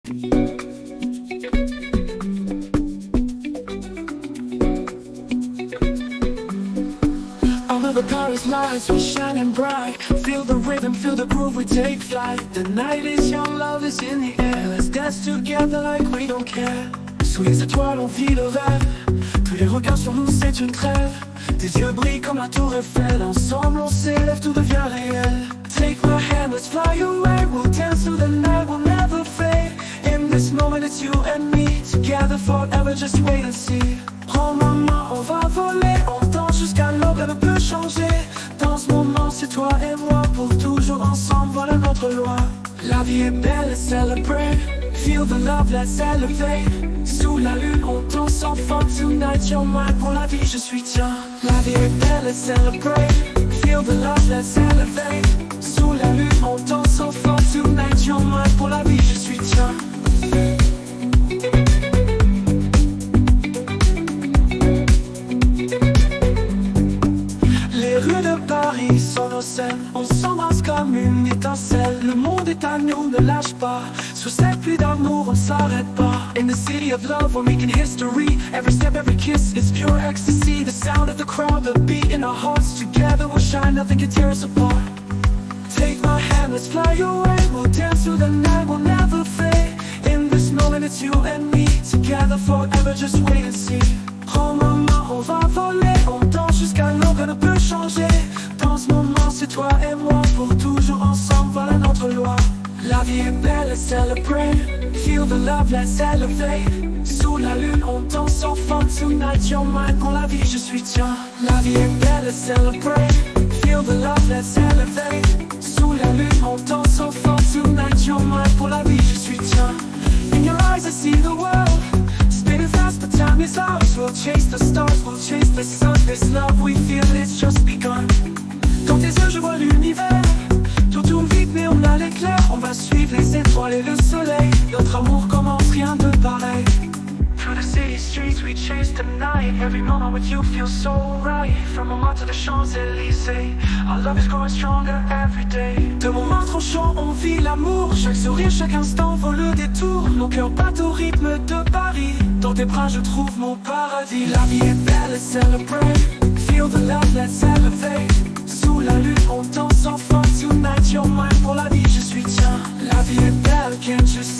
Under the Paris lights, we shining bright. Feel the rhythm, feel the groove, we take flight. The night is young, love is in the air. Let's dance together like we don't care. Sous les étoiles, on vit le rêve. Tous les regards sur nous, c'est une trêve. Tes yeux brillent comme la tour Eiffel. Ensemble, on s'élève, tout devient réel. Take my hand, let's fly away. We'll dance through the night, we'll never fade. In this moment, it's you and me. Together forever, just wait and see. Prends ma main, on va voler. On danse jusqu'à l'aube, rien ne peut changer. Dans ce moment, c'est toi et moi. Pour toujours ensemble, voilà notre loi. La vie est belle, let's celebrate. Feel the love, let's elevate. Sous la lune, on danse sans fin. Tonight, you're mine, pour la vie, je suis tien. La vie est belle, let's celebrate. Feel the love, let's elevate. Sous la lune, on danse sans fin. Tonight, you're mine, pour la vie, je suis tien. Les rues de Paris sont nos scènes. On s'embrasse comme une étincelle. Le monde est à nous, ne lâche pas. Sous cette pluie d'amour, on ne s'arrête pas. In the city of love, we're making history. Every step, every kiss is pure ecstasy. The sound of the crowd, the beat in our hearts. Together we'll shine, nothing can tear us apart. Take my hand, let's fly away. We'll dance through the night, we'll never fade. In this moment, it's you and me. Together forever, just wait and see. Prends ma main, on va voler. On danse jusqu'à l'aube, rien ne peut changer. Dans ce moment, c'est toi et moi. Pour toujours ensemble, voilà notre loi. La vie est belle, let's celebrate. Feel the love, let's elevate. Sous la lune, on danse sans fin. Tonight, you're mine, pour la vie, je suis tien. La vie est belle, let's celebrate. Feel the love, let's elevate. Sous la lune, on danse sans fin. Tonight, you're mine, pour la vie, je suis tien. In your eyes, I see the world. Spinning fast, but time is ours. We'll chase the stars, we'll chase the sun. This love we feel, it's just begun. Dans tes yeux, je vois l'univers. Tout tourne vite, mais on a l'éclair. On va suivre les étoiles et le soleil. Notre amour commence, rien de pareil. Through the city streets, we chase the night. Every moment with you feels so right. From Montmartre to the Champs-Élysées, our love is growing stronger every day. De Montmartre au champ, on vit l'amour. Chaque sourire, chaque instant vaut le détour. Nos cœurs battent au rythme de Paris. Dans tes bras, je trouve mon paradis. La vie est belle, let's celebrate. Feel the love, let's elevate. Sous la lune, on danse sans fin. Tonight, you're mine, pour la vie, je suis tien. La vie est belle, can't you see?